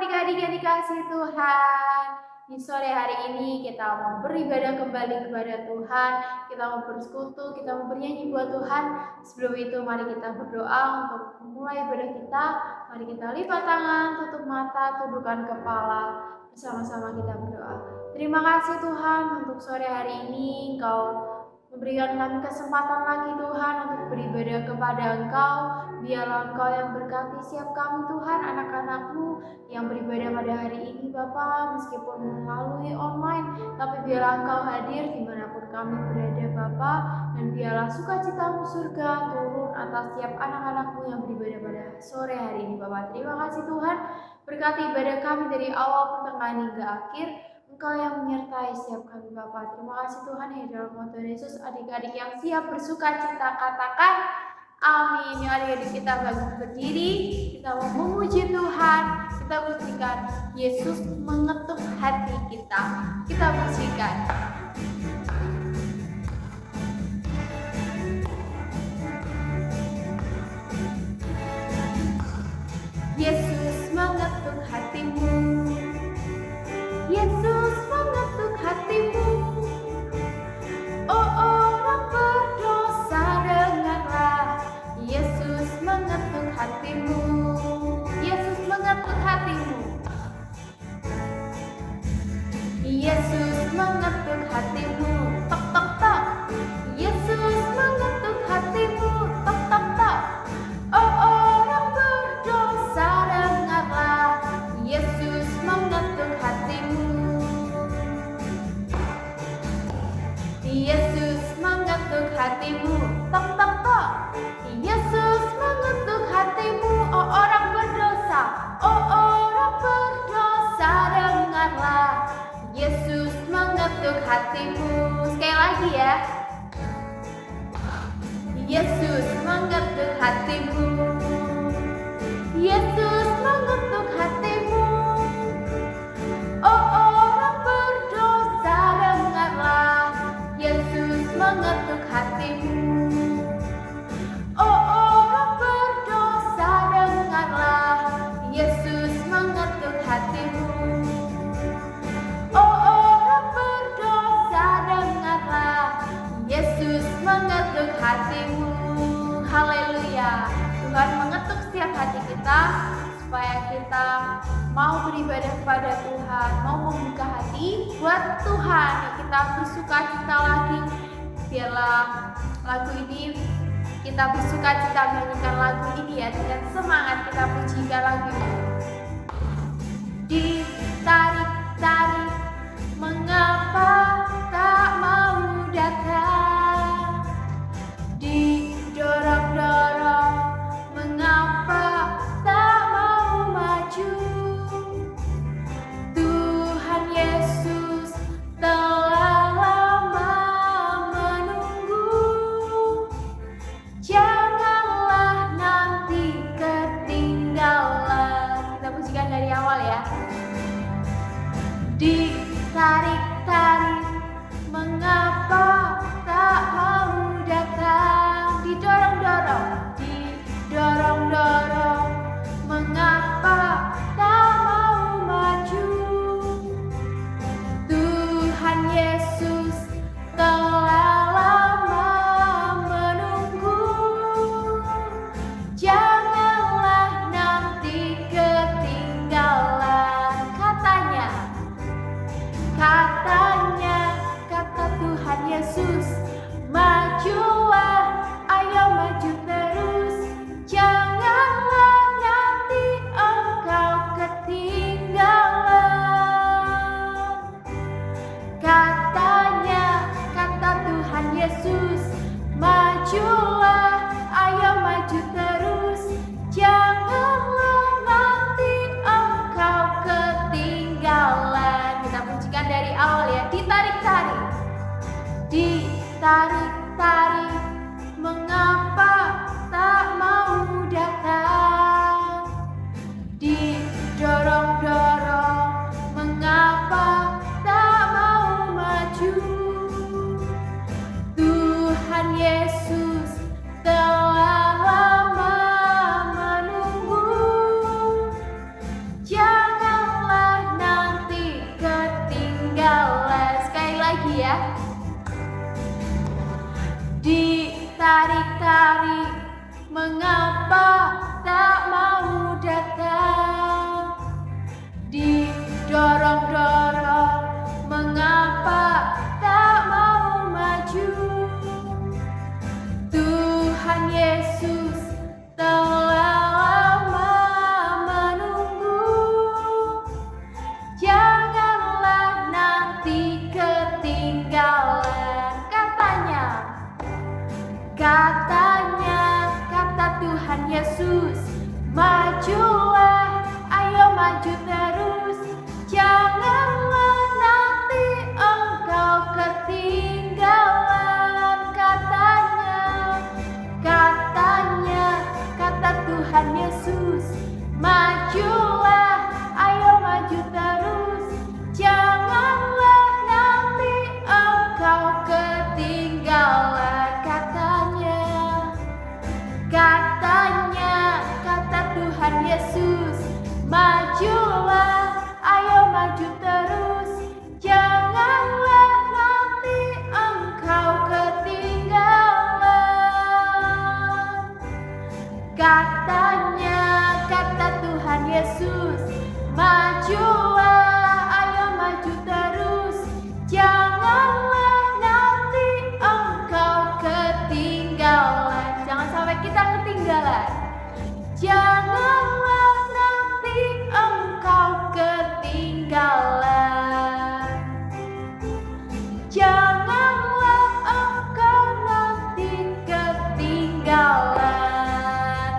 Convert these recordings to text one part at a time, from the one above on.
adik-adik yang dikasihi Tuhan. Di sore hari ini kita mau beribadah kembali kepada Tuhan. Kita mau bersekutu, kita mau bernyanyi buat Tuhan. Sebelum itu mari kita berdoa untuk memulai ibadah kita. Mari kita lipat tangan, tutup mata, tundukkan kepala. Bersama-sama kita berdoa. Terima kasih Tuhan untuk sore hari ini Engkau memberikan kami kesempatan lagi Tuhan untuk beribadah kepada Engkau. Biarlah Engkau yang berkati setiap kami Tuhan, anak-anak-Mu yang beribadah pada hari ini Bapa, meskipun melalui online, tapi biarlah Engkau hadir dimanapun kami berada Bapa, dan biarlah sukacita-Mu surga turun atas setiap anak-anak-Mu yang beribadah pada sore hari ini Bapa. Terima kasih Tuhan, berkati ibadah kami dari awal pertengahan hingga akhir. Engkau yang menyertai setiap kami Bapa. Terima kasih Tuhan, ya dalam nama Tuhan Yesus. Adik-adik yang siap bersuka cita katakan amin. Ya adik-adik kita berdiri, kita mau memuji Tuhan. Kita pujikan Yesus mengetuk hati kita. Kita pujikan. Yesus mengetuk hatimu. Yesus mengetuk hatimu. Oh orang berdosa, dengarlah. Yesus mengetuk hatimu. Yesus mengetuk hatimu. Yesus mengetuk hatimu. Tok tok tok. Yesus mengetuk hatimu. Tok tok tok. Oh orang berdosa, dengarlah. Yesus mengetuk hatimu. Yesus mengetuk hatimu. Tok tok tok. Yesus mengetuk hatimu. Oh orang berdosa. Oh orang berdosa, dengarlah. Yesus mengetuk hatimu. Sekali lagi ya. Yesus mengetuk hatimu. Yesus mengetuk hatimu. Oh orang berdosa, dengarlah. Yesus mengetuk hatimu. Oh orang berdosa, dengarlah. Yesus mengetuk hatimu. Oh orang berdosa, dengarlah. Yesus mengetuk hatimu. Haleluya. Tuhan mengetuk setiap hati kita supaya kita mau beribadah kepada Tuhan, mau membuka hati buat Tuhan. Kita bersuka cita lagi. Biarlah lagu ini kita bersuka cita menyanyikan lagu ini ya, dengan semangat kita pujikan lagu ini. Ditarik-tarik, mengapa tak mau datang? Didorong-dorong, mengapa tak mau maju? Tuhan Yesus telah lama menunggu. Janganlah nanti ketinggalan. Kita pujikan dari awal ya. Ditarik-tarik, mengapa tak mau datang? Didorong-dorong, didorong-dorong, mengapa tak mau maju? Tuhan Yesus telah lama menunggu. Janganlah nanti ketinggalan. Katanya, kata Tuhan Yesus, majulah, ayo maju terus. Janganlah nanti engkau ketinggalan. Katanya, kata Tuhan Yesus, majulah, ayo maju terus. Janganlah nanti engkau ketinggalan. Kita pujikan dari awal ya. Ditarik-tarik, ditarik-tarik, mengapa tak mau datang? Didorong-dorong, mengapa tak mau maju? Tuhan Yesus telah lama menunggu. Jangan ya. Ditarik-tarik, mengapa tak mau datang? Didorong-dorong, mengapa tak mau maju? Tuhan Yesus telah lama menunggu. Janganlah nanti ketinggalan. Katanya, kata Tuhan Yesus, majulah, ayo maju terus. Janganlah nanti engkau ketinggalan. Katanya, kata Tuhan Yesus, majulah, ayo maju terus. Janganlah nanti engkau ketinggalan. Katanya, kata Tuhan Yesus, majulah, ayo maju terus. Janganlah nanti engkau ketinggalan. Katanya, kata Tuhan Yesus, majulah, ayo maju terus. Janganlah nanti engkau ketinggalan. Jangan sampai kita ketinggalan. Janganlah nanti engkau ketinggalan. Janganlah engkau nanti ketinggalan.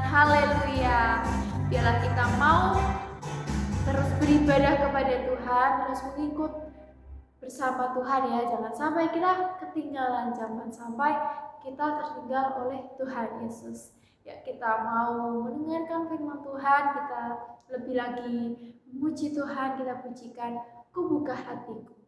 Haleluya. Biarlah kita mau terus beribadah kepada Tuhan, terus mengikut bersama Tuhan ya. Jangan sampai kita ketinggalan, jangan sampai kita tertinggal oleh Tuhan Yesus. Ya, kita mau mendengarkan firman Tuhan, kita lebih lagi memuji Tuhan, kita pujikan Ku Buka Hatiku.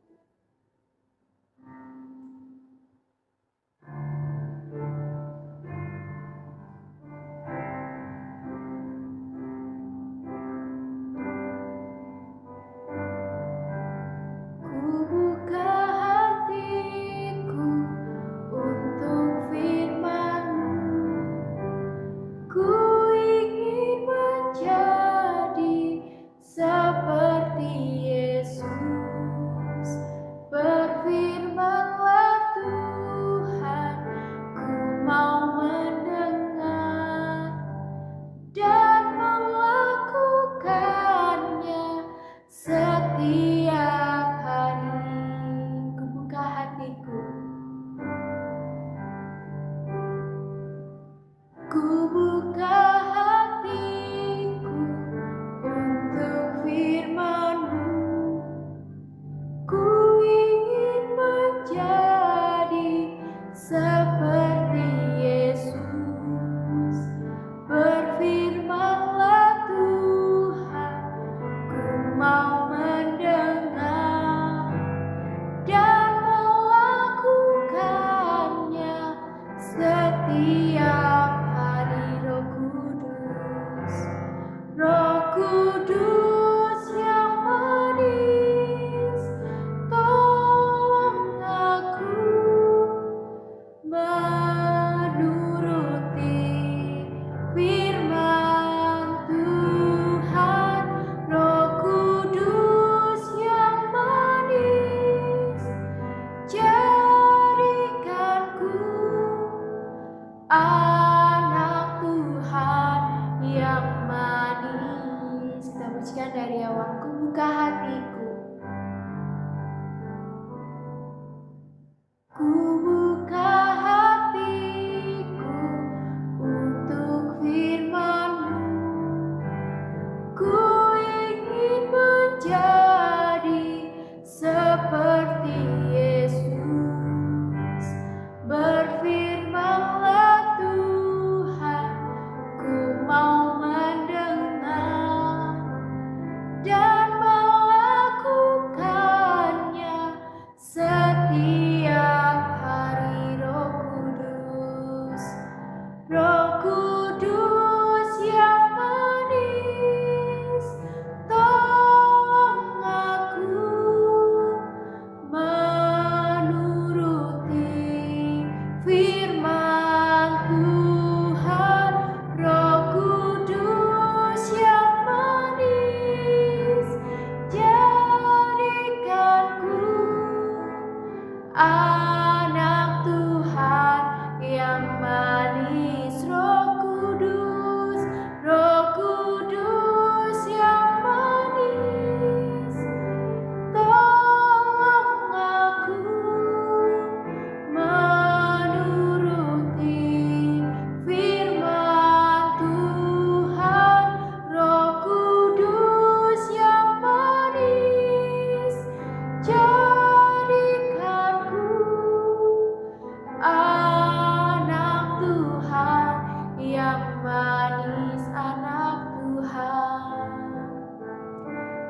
Dan melakukan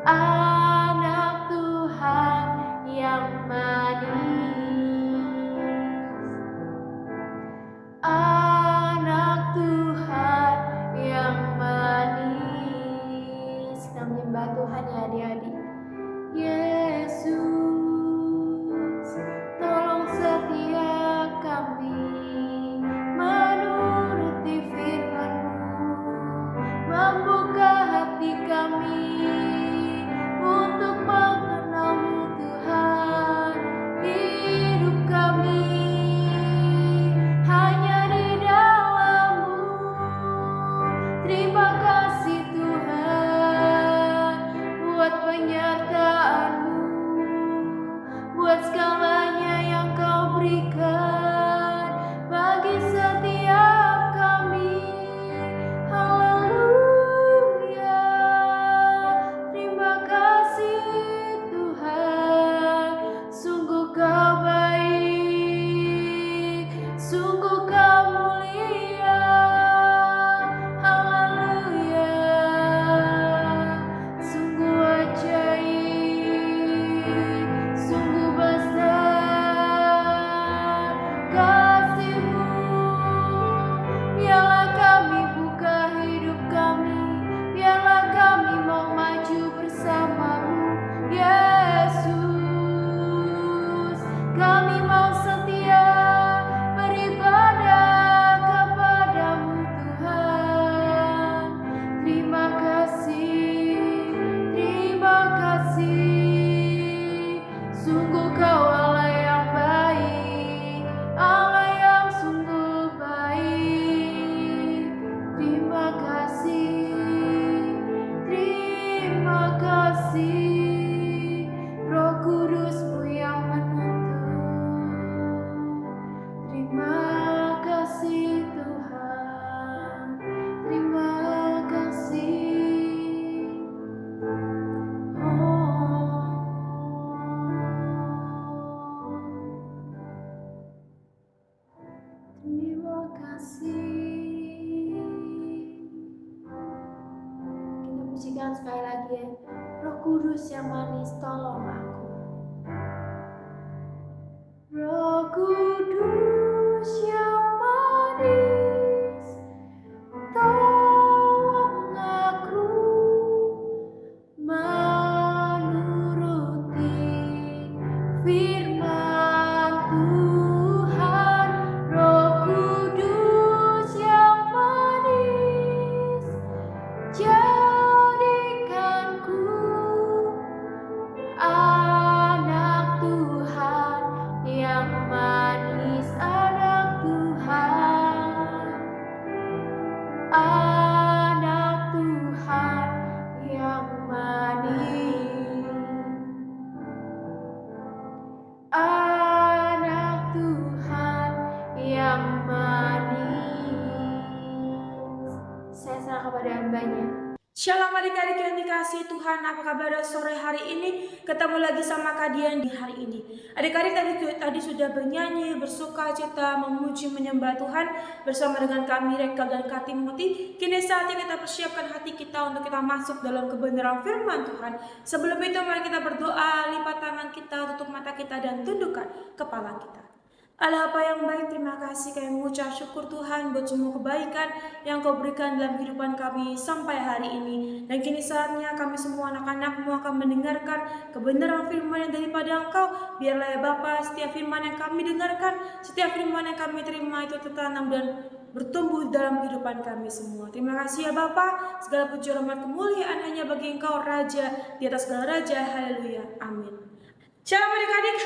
Anak Tuhan yang manis, anak Tuhan yang manis. Kita menyembah Tuhan ya adik-adik. Yesus, tolong setiap kami menuruti firman-Mu, membuka hati kami untuk mengenal-Mu Tuhan. Hidup kami hanya di dalam-Mu. Terima kasih Tuhan buat penyertaan-Mu, buat segalanya yang Kau berikan bagi setiap kami. Haleluya. Terima kasih Tuhan, sungguh Kau baik, sungguh Kau mulia. Haleluya. Sungguh ajaib, sungguh besar kasih-Mu. Biarlah kami buka hidup kami, biarlah kami mau maju bersama-Mu, Yesus. Kami mau setia beribadah kepada-Mu Tuhan. Terima kasih, terima kasih. Sungguh Kau Allah yang baik, Allah yang sungguh baik. Terima kasih, terima kasih. Roh Kudus-Mu yang menuntun. Terima kasih Tuhan, terima kasih. Terima kasih. Kita pujikan sekali lagi ya. Roh Kudus yang manis, tolong aku. Roh Kudus yang manis, tolong aku menuruti firman Tuhan. Roh Kudus yang manis, jadikanku anak Tuhan yang manis, anak Tuhan, anak Tuhan yang manis, anak Tuhan yang manis. Saya serah kepada hamba-Nya. Shalom adik-adik yang dikasihi Tuhan, apa kabar sore hari ini? Ketemu lagi sama Kadian di hari ini. Adik-adik tadi sudah bernyanyi, bersuka cita, memuji, menyembah Tuhan bersama dengan kami Rekal dan Kak Timothy. Kini saatnya kita persiapkan hati kita untuk kita masuk dalam kebenaran firman Tuhan. Sebelum itu mari kita berdoa, lipat tangan kita, tutup mata kita dan tundukkan kepala kita. Allah Bapa yang baik, terima kasih kami mengucap syukur Tuhan buat semua kebaikan yang Kau berikan dalam kehidupan kami sampai hari ini. Dan kini saatnya kami semua anak-anak-Mu akan mendengarkan kebenaran firman yang daripada Engkau. Biarlah ya Bapa, setiap firman yang kami dengarkan, setiap firman yang kami terima itu tertanam dan bertumbuh dalam kehidupan kami semua. Terima kasih ya Bapa, segala puji hormat kemuliaan hanya bagi Engkau Raja di atas segala raja. Haleluya, amin. Shalom adik-adik.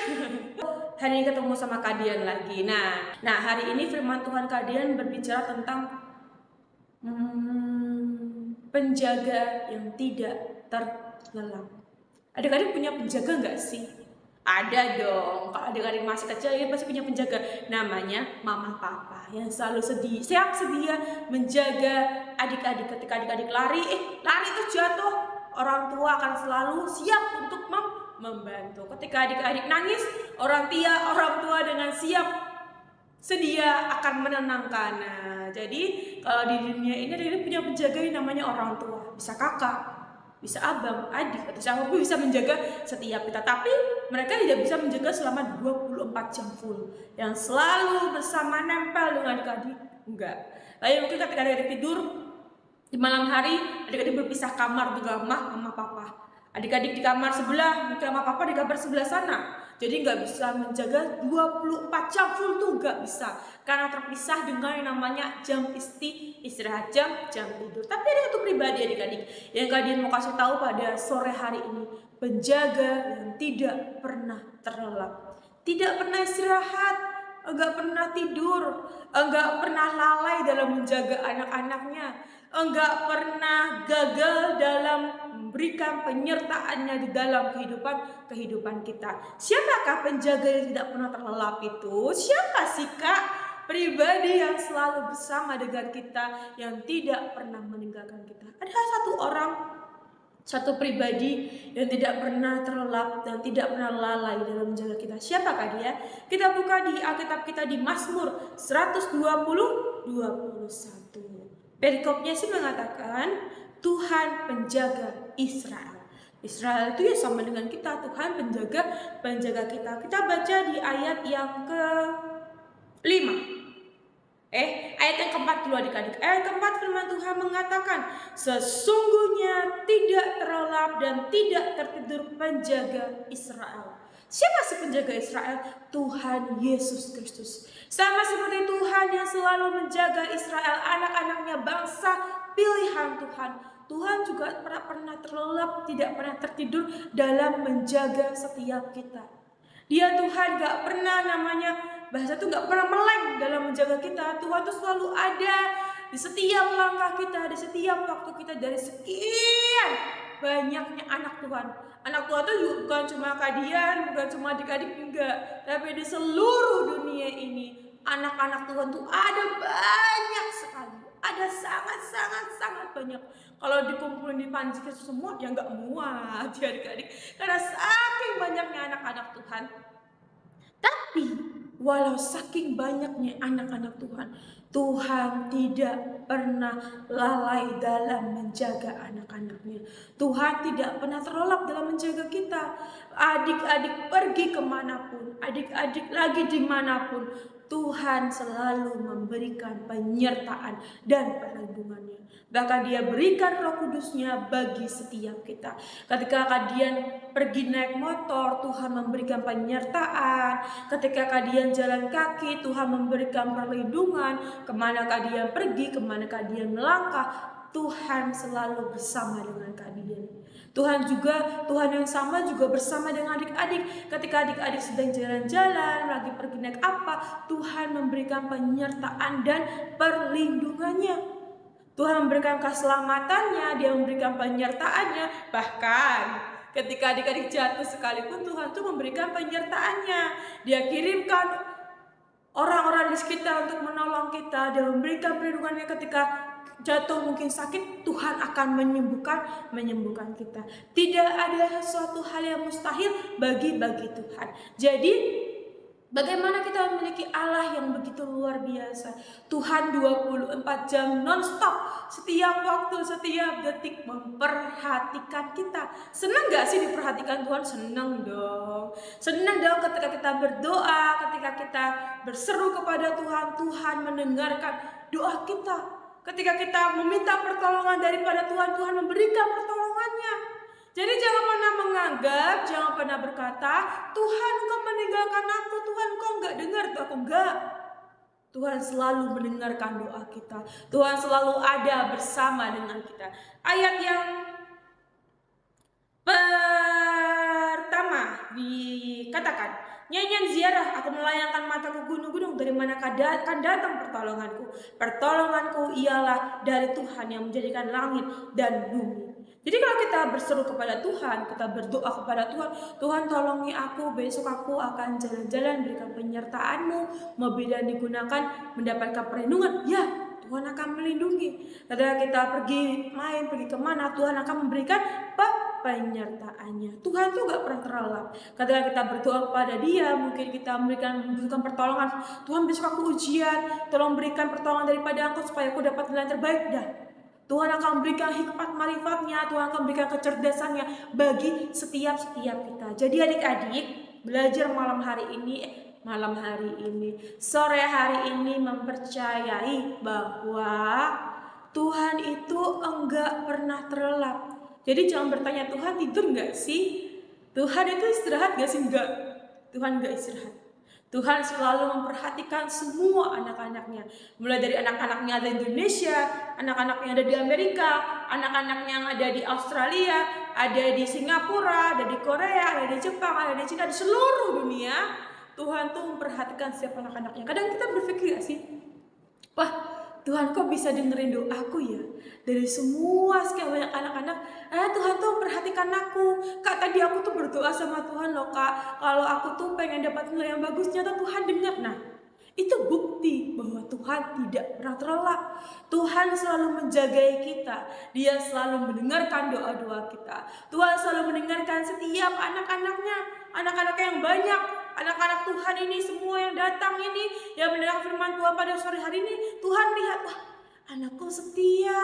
Hari ini ketemu sama Kadian lagi. Nah hari ini firman Tuhan Kadian berbicara tentang penjaga yang tidak terlelap. Adik-adik punya penjaga nggak sih? Ada dong. Kalau adik-adik masih kecil ya pasti punya penjaga. Namanya mama papa yang selalu siap sedia menjaga adik-adik. Ketika adik-adik lari itu jatuh, orang tua akan selalu siap untuk membantu. Ketika adik-adik nangis, orang tua dengan siap sedia akan menenangkan. Nah, jadi kalau di dunia ini adik-adik punya penjaga yang namanya orang tua. Bisa kakak, bisa abang, adik, atau siapapun bisa menjaga setiap kita. Tapi mereka tidak bisa menjaga selama 24 jam full. Yang selalu bersama nempel dengan adik-adik, enggak. Lalu mungkin ketika adik-adik tidur di malam hari, adik-adik berpisah kamar dengan mama, sama papa. Adik-adik di kamar sebelah, mungkin sama papa di kamar sebelah sana. Jadi nggak bisa menjaga 24 jam full tuh nggak bisa. Karena terpisah dengan yang namanya jam istirahat, jam tidur. Tapi ada satu pribadi adik-adik yang kalian mau kasih tahu pada sore hari ini. Penjaga yang tidak pernah terlelap. Tidak pernah istirahat, enggak pernah tidur, enggak pernah lalai dalam menjaga anak-anaknya, enggak pernah gagal dalam memberikan penyertaannya di dalam kehidupan kita. Siapakah penjaga yang tidak pernah terlelap itu? Siapa sih Kak? Pribadi yang selalu bersama dengan kita, yang tidak pernah meninggalkan kita. Ada satu orang, satu pribadi yang tidak pernah terlelap dan tidak pernah lalai dalam menjaga kita. Siapakah dia? Kita buka di Alkitab kita di Mazmur 120:21. Perikopnya sih mengatakan Tuhan penjaga Israel. Israel itu ya sama dengan kita, Tuhan penjaga kita. Kita baca di ayat yang ke-5. Ayat yang keempat dulu adik-adik. Ayat keempat firman Tuhan mengatakan, sesungguhnya tidak terlelap dan tidak tertidur penjaga Israel. Siapa sih penjaga Israel? Tuhan Yesus Kristus. Sama seperti Tuhan yang selalu menjaga Israel, anak-anaknya, bangsa pilihan Tuhan. Tuhan juga pernah terlelap, tidak pernah tertidur dalam menjaga setiap kita. Dia Tuhan gak pernah namanya, bahasa tuh gak pernah meleng dalam menjaga kita. Tuhan tuh selalu ada di setiap langkah kita, di setiap waktu kita, dari sekian banyaknya anak Tuhan. Anak Tuhan tuh bukan cuma kalian, bukan cuma adik-adik, enggak, tapi di seluruh dunia ini anak-anak Tuhan tuh ada banyak sekali. Ada sangat banyak. Kalau dikumpulin di panci semua ya nggak muat ya adik-adik. Karena saking banyaknya anak-anak Tuhan. Tapi walau saking banyaknya anak-anak Tuhan, Tuhan tidak pernah lalai dalam menjaga anak-anaknya. Tuhan tidak pernah terlelap dalam menjaga kita. Adik-adik pergi kemanapun, adik-adik lagi dimanapun, Tuhan selalu memberikan penyertaan dan perlindungannya. Bahkan Dia berikan Roh Kudusnya bagi setiap kita. Ketika kalian pergi naik motor, Tuhan memberikan penyertaan. Ketika kalian jalan kaki, Tuhan memberikan perlindungan. Kemana kalian pergi, kemana kalian melangkah, Tuhan selalu bersama dengan kalian. Tuhan yang sama juga bersama dengan adik-adik. Ketika adik-adik sedang jalan-jalan, lagi pergi naik apa, Tuhan memberikan penyertaan dan perlindungannya. Tuhan memberikan keselamatannya, Dia memberikan penyertaannya. Bahkan ketika adik-adik jatuh sekalipun, Tuhan tuh memberikan penyertaannya. Dia kirimkan orang-orang di sekitar untuk menolong kita. Dia memberikan perlindungannya ketika jatuh mungkin sakit, Tuhan akan menyembuhkan kita. Tidak ada suatu hal yang mustahil bagi Tuhan. Jadi bagaimana kita memiliki Allah yang begitu luar biasa. Tuhan 24 jam non-stop, setiap waktu, setiap detik memperhatikan kita. Senang gak sih diperhatikan Tuhan? Senang dong. Senang dong ketika kita berdoa, ketika kita berseru kepada Tuhan, Tuhan mendengarkan doa kita. Ketika kita meminta pertolongan daripada Tuhan, Tuhan memberikan pertolongannya. Jadi jangan pernah menganggap, jangan pernah berkata, Tuhan Engkau meninggalkan aku, Tuhan Engkau enggak dengar aku. Enggak. Tuhan selalu mendengarkan doa kita. Tuhan selalu ada bersama dengan kita. Ayat yang pertama dikatakan, nyanyian ziarah, aku melayangkan mataku gunung-gunung, dari mana akan datang pertolonganku. Pertolonganku ialah dari Tuhan yang menjadikan langit dan bumi. Jadi kalau kita berseru kepada Tuhan, kita berdoa kepada Tuhan, Tuhan tolongi aku, besok aku akan jalan-jalan, berikan penyertaan-Mu, mobil yang digunakan mendapatkan perlindungan, ya Tuhan akan melindungi. Ketika kita pergi main, pergi kemana, Tuhan akan memberikan penyertaannya. Tuhan tuh gak pernah terlelap. Ketika kita berdoa kepada Dia, mungkin kita membutuhkan pertolongan, Tuhan besok aku ujian, tolong berikan pertolongan daripada Engkau supaya aku dapat nilai terbaik. Dah, Tuhan akan berikan hikmat marifatnya, Tuhan akan berikan kecerdasannya bagi setiap kita. Jadi adik-adik, belajar sore hari ini mempercayai bahwa Tuhan itu enggak pernah terlelap. Jadi jangan bertanya, Tuhan tidur enggak sih? Tuhan itu istirahat enggak sih? Enggak. Tuhan enggak istirahat. Tuhan selalu memperhatikan semua anak-anaknya. Mulai dari anak-anaknya ada di Indonesia, anak-anaknya ada di Amerika, anak-anaknya yang ada di Australia, ada di Singapura, ada di Korea, ada di Jepang, ada di Cina, di seluruh dunia. Tuhan tuh memperhatikan setiap anak-anaknya. Kadang kita berpikir gak sih, wah Tuhan kok bisa dengerin doaku ya? Dari semua sekian banyak anak-anak, Tuhan tuh memperhatikan aku. Kak, tadi aku tuh berdoa sama Tuhan loh kak, kalau aku tuh pengen dapat nilai yang bagus, ternyata Tuhan dengar. Nah, itu bukti bahwa Tuhan tidak pernah terlelap. Tuhan selalu menjagai kita. Dia selalu mendengarkan doa-doa kita. Tuhan selalu mendengarkan setiap anak-anaknya, anak-anak yang banyak. Anak-anak Tuhan ini semua yang datang ini, yang mendengar firman Tuhan pada sore hari ini, Tuhan lihat, wah anakku setia,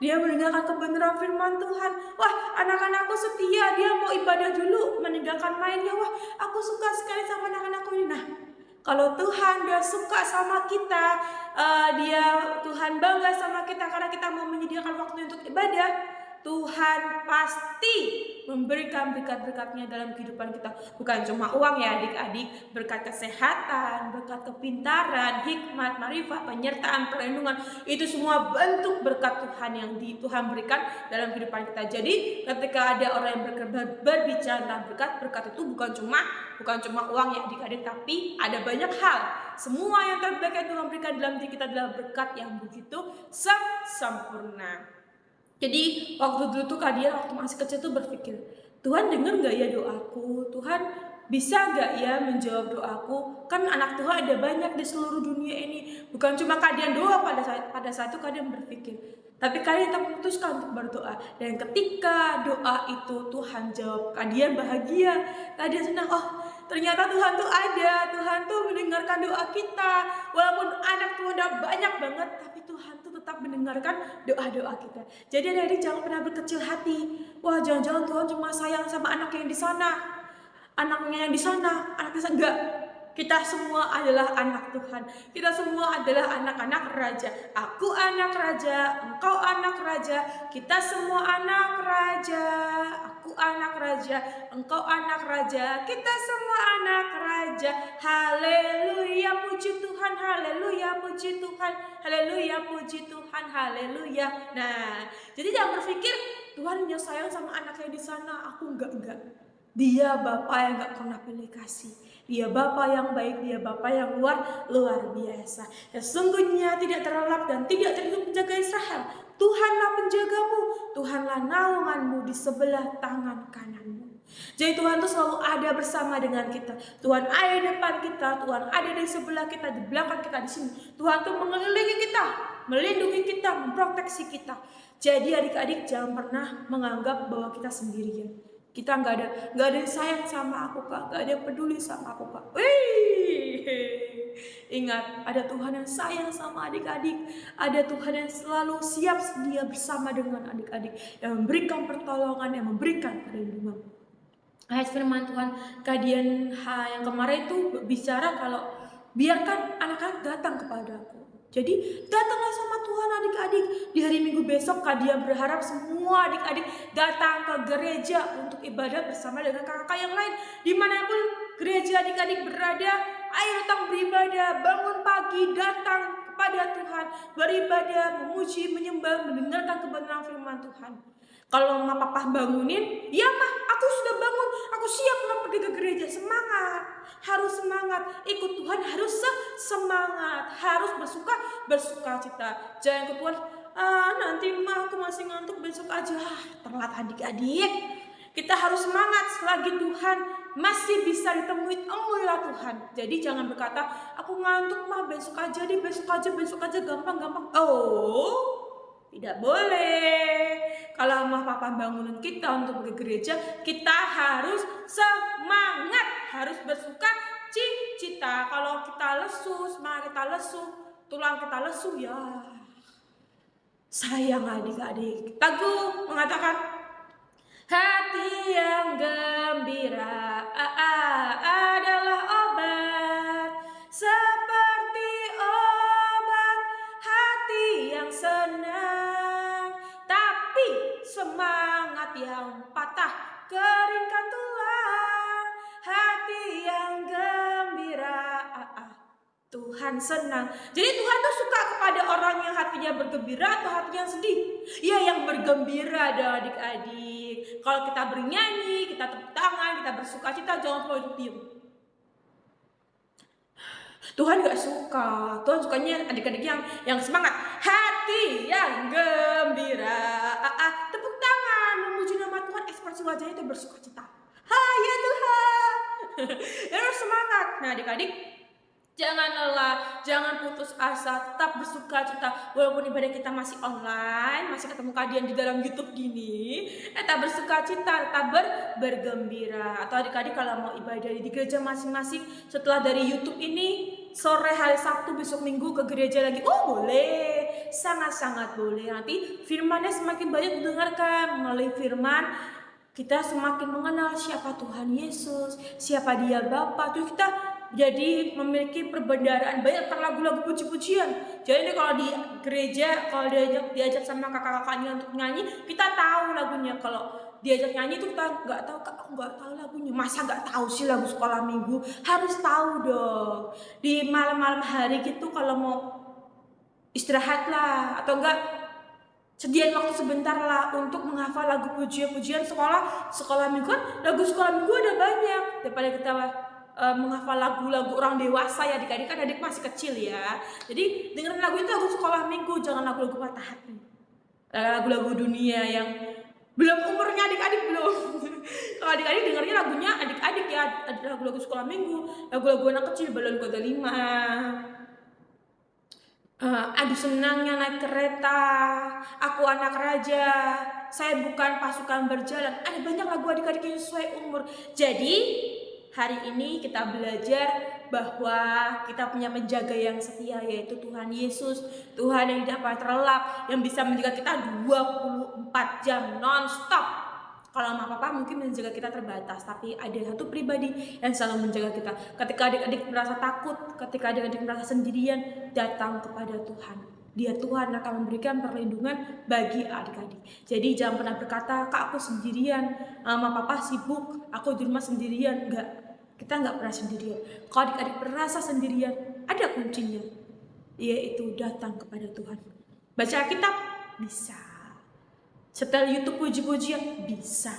dia mendengarkan kebenaran firman Tuhan. Wah anak-anakku setia, dia mau ibadah dulu, meninggalkan mainnya. Wah aku suka sekali sama anak-anakku ini. Nah, kalau Tuhan dia suka sama kita, Tuhan bangga sama kita karena kita mau menyediakan waktu untuk ibadah, Tuhan pasti memberikan berkat-berkatnya dalam kehidupan kita. Bukan cuma uang ya adik-adik, berkat kesehatan, berkat kepintaran, hikmat, marifat, penyertaan, perlindungan. Itu semua bentuk berkat Tuhan yang Tuhan berikan dalam kehidupan kita. Jadi ketika ada orang yang berbicara tentang berkat itu bukan cuma uang ya adik-adik, tapi ada banyak hal. Semua yang terbaik yang Tuhan berikan dalam diri kita adalah berkat yang begitu sempurna. Jadi waktu dulu tuh Kak Dian waktu masih kecil tuh berpikir, Tuhan dengar gak ya doaku? Tuhan bisa gak ya menjawab doaku? Kan anak Tuhan ada banyak di seluruh dunia ini. Bukan cuma Kak Dian doa pada saat itu Kak Dian berpikir. Tapi Kak Dian memutuskan untuk berdoa. Dan ketika doa itu Tuhan jawab, Kak Dian bahagia. Kak Dian senang, oh ternyata Tuhan tuh ada. Tuhan tuh mendengarkan doa kita. Walaupun anak Tuhan udah banyak banget, tapi Tuhan tuh tetap mendengarkan doa-doa kita. Jadi adik-adik jangan pernah berkecil hati. Wah jangan-jangan Tuhan cuma sayang sama anak yang di sana, anaknya yang di sana, anaknya enggak. Kita semua adalah anak Tuhan. Kita semua adalah anak-anak raja. Aku anak raja, engkau anak raja, kita semua anak raja. Aku anak raja, engkau anak raja, kita semua anak raja. Haleluya, puji Tuhan, haleluya, puji Tuhan, haleluya, puji Tuhan, haleluya. Nah, jadi jangan berpikir Tuhan hanya sayang sama anak yang di sana, aku enggak. Dia Bapa yang gak pernah pilih kasih. Dia Bapa yang baik, dia Bapa yang luar biasa. Ya sungguhnya tidak terlelap dan tidak terhitung menjaga Israel. Tuhanlah penjagamu, Tuhanlah naunganmu di sebelah tangan kananmu. Jadi Tuhan itu selalu ada bersama dengan kita. Tuhan ada di depan kita, Tuhan ada di sebelah kita, di belakang kita, di sini. Tuhan itu mengelilingi kita, melindungi kita, memproteksi kita. Jadi adik-adik jangan pernah menganggap bahwa kita sendirian. Kita nggak ada yang sayang sama aku kak, nggak ada yang peduli sama aku kak. Ingat, ada Tuhan yang sayang sama adik-adik, ada Tuhan yang selalu siap sedia bersama dengan adik-adik, yang memberikan pertolongan, yang memberikan perlindungan. Ayat firman Tuhan Kadian yang kemarin itu bicara kalau biarkan anak-anak datang kepadaku. Jadi datanglah sama Tuhan adik-adik. Di hari Minggu besok Kadia berharap semua adik-adik datang ke gereja untuk ibadah bersama dengan kakak-kakak yang lain. Dimanapun gereja adik-adik berada, ayo datang beribadah, bangun pagi, datang kepada Tuhan, beribadah, memuji, menyembah, mendengarkan kebenaran firman Tuhan. Kalau mama papa bangunin, ya mah aku sudah bangun, aku siap mau pergi ke gereja. Semangat, harus semangat, ikut Tuhan harus semangat, harus bersuka cita. Jangan ikut Tuhan, nanti mah aku masih ngantuk, besok aja. Telat adik-adik. Kita harus semangat selagi Tuhan masih bisa ditemui, temuilah Tuhan. Jadi jangan berkata, aku ngantuk mah besok aja, besok aja gampang. Oh, tidak boleh. Kalau mama papa bangunin kita untuk pergi gereja, kita harus semangat, harus bersuka cita. Kalau kita lesu, semangat kita lesu, tulang kita lesu ya. sayang adik-adik. Lagu mengatakan, hati yang gembira adalah obat, seperti obat hati yang senang. Tapi semangat yang patah keringkan tulang. Hati yang gembira Tuhan senang. Jadi Tuhan tuh suka kepada orang yang hatinya bergembira atau hatinya sedih? Ya, yang bergembira dong adik-adik. Kalau kita bernyanyi, kita tepuk tangan, kita bersuka cita, jangan terlalu diam. Tuhan gak suka. Tuhan sukanya adik-adik yang semangat. Hati yang gembira. Tepuk tangan, memuji nama Tuhan, ekspresi wajahnya itu bersuka cita. Hai ya Tuhan. Harus semangat. Nah adik-adik, jangan lelah, jangan putus asa, tetap bersuka cita. Walaupun ibadah kita masih online, masih ketemu kalian di dalam YouTube gini, tetap bersuka cita, tetap bergembira. Atau adik-adik kalau mau ibadah di gereja masing-masing setelah dari YouTube ini, sore hari Sabtu besok Minggu ke gereja lagi, oh boleh, sangat-sangat boleh. Nanti firmannya semakin banyak didengarkan. Melalui firman kita semakin mengenal siapa Tuhan Yesus, siapa Dia Bapa. Terus kita jadi memiliki perbendaharaan banyak tentang lagu-lagu puji-pujian. Jadi kalau di gereja, kalau diajak sama kakak-kakaknya untuk nyanyi, kita tahu lagunya. Kalau diajak nyanyi itu kita nggak tahu, kak aku nggak tahu lagunya. Masa nggak tahu sih lagu sekolah minggu? Harus tahu dong. Di malam-malam hari gitu kalau mau istirahat lah, atau enggak sediain waktu sebentar lah untuk menghafal lagu pujian-pujian sekolah minggu. Kan lagu sekolah minggu ada banyak daripada kita menghafal lagu-lagu orang dewasa ya. Adik-adik kan adik masih kecil ya, jadi dengerin lagu itu lagu sekolah minggu, jangan lagu-lagu patah hati, lagu-lagu dunia yang belum umurnya adik-adik belum. Kalau adik-adik dengernya lagunya adik-adik ya, ada lagu-lagu sekolah minggu, lagu-lagu anak kecil, balon kota 5, aduh senangnya naik kereta, aku anak raja, saya bukan pasukan berjalan. Ada banyak lagu adik-adik yang sesuai umur. Jadi hari ini kita belajar bahwa kita punya penjaga yang setia, yaitu Tuhan Yesus. Tuhan yang tidak pernah terlelap, yang bisa menjaga kita 24 jam non-stop. Kalau mama papa mungkin menjaga kita terbatas, tapi ada satu pribadi yang selalu menjaga kita. Ketika adik-adik merasa takut, ketika adik-adik merasa sendirian, datang kepada Tuhan. Dia Tuhan akan memberikan perlindungan bagi adik-adik. Jadi jangan pernah berkata, kak aku sendirian, mama papa sibuk, aku di rumah sendirian. Enggak, kita nggak pernah sendirian. Kalau adik-adik merasa sendirian, ada kuncinya, yaitu datang kepada Tuhan. Baca Alkitab bisa. Setelah YouTube puji-pujian bisa.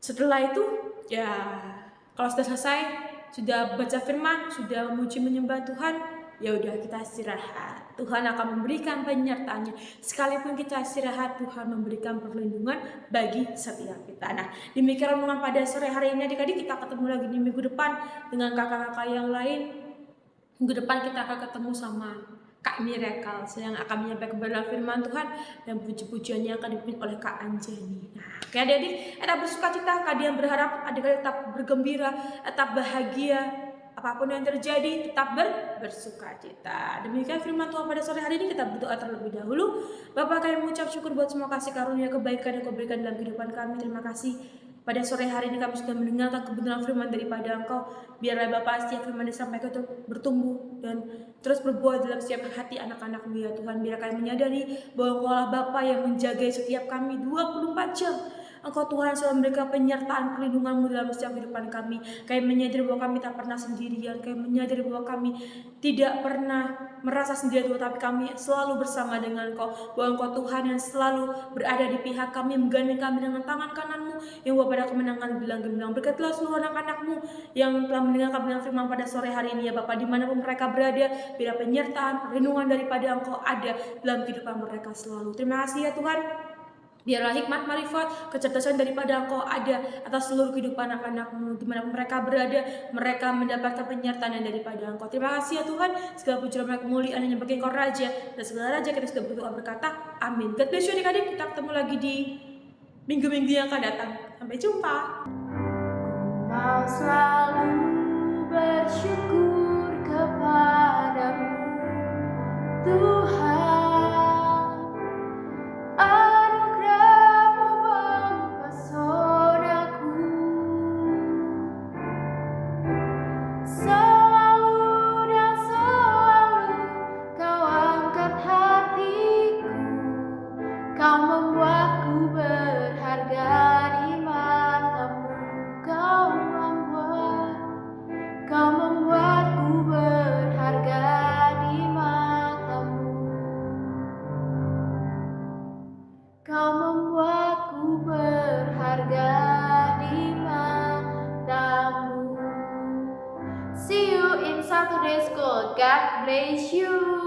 Setelah itu ya kalau sudah selesai, sudah baca firman, sudah memuji menyembah Tuhan, ya udah kita istirahat. Tuhan akan memberikan penyertaannya. Sekalipun kita istirahat, Tuhan memberikan perlindungan bagi setiap kita. Nah, demikian renungan pada sore hari ini adik-adik. Kita ketemu lagi di minggu depan dengan kakak-kakak yang lain. Minggu depan kita akan ketemu sama Kak Miracle yang akan menyampaikan kebenaran firman Tuhan, dan puji-pujiannya akan dipimpin oleh Kak Anjani. Nah, oke adik-adik, tetap bersuka cita, kalian berharap adik-adik tetap bergembira, tetap bahagia, apapun yang terjadi tetap bersuka cita. Demikian firman Tuhan pada sore hari ini. Kita berdoa terlebih dahulu. Bapa, kami mengucap syukur buat semua kasih karunia kebaikan yang Kau berikan dalam kehidupan kami. Terima kasih pada sore hari ini kami sudah mendengarkan kebenaran firman daripada Engkau. Biarlah Bapa setiap firman disampaikan itu bertumbuh dan terus berbuah dalam setiap hati anak-anak-Mu ya Tuhan. Biar kami menyadari bahwa Engkau lah Bapa yang menjaga setiap kami 24 jam. Engkau Tuhan selalu memberikan penyertaan perlindungan-Mu dalam setiap kehidupan kami. Kami menyadari bahwa kami tak pernah sendirian. Kami menyadari bahwa kami tidak pernah merasa sendirian, tetapi kami selalu bersama dengan Engkau. Bahwa Engkau Tuhan yang selalu berada di pihak kami, menggandeng kami dengan tangan kanan-Mu yang membawa pada kemenangan bilang-gemilang. Berkatilah seluruh anak-anak-Mu yang telah mendengarkan kebenaran firman pada sore hari ini ya Bapa. Dimanapun mereka berada, biar penyertaan, perlindungan daripada Engkau ada dalam kehidupan mereka selalu. Terima kasih ya Tuhan. Biarlah hikmat, marifat, kecerdasan daripada Engkau ada atas seluruh kehidupan anak-anak-Mu. Dimanapun mereka berada, mereka mendapatkan penyertaan yang daripada Engkau. Terima kasih ya Tuhan. Segala puji dan kemuliaan hanya bagi Engkau Raja. Dan segala Raja kita sudah berdoa berkata, amin. God bless you adik-adik. Kita ketemu lagi di minggu-minggu yang akan datang. Sampai jumpa. Mau selalu bersyukur kepadamu Tuhan. today's school. God bless you.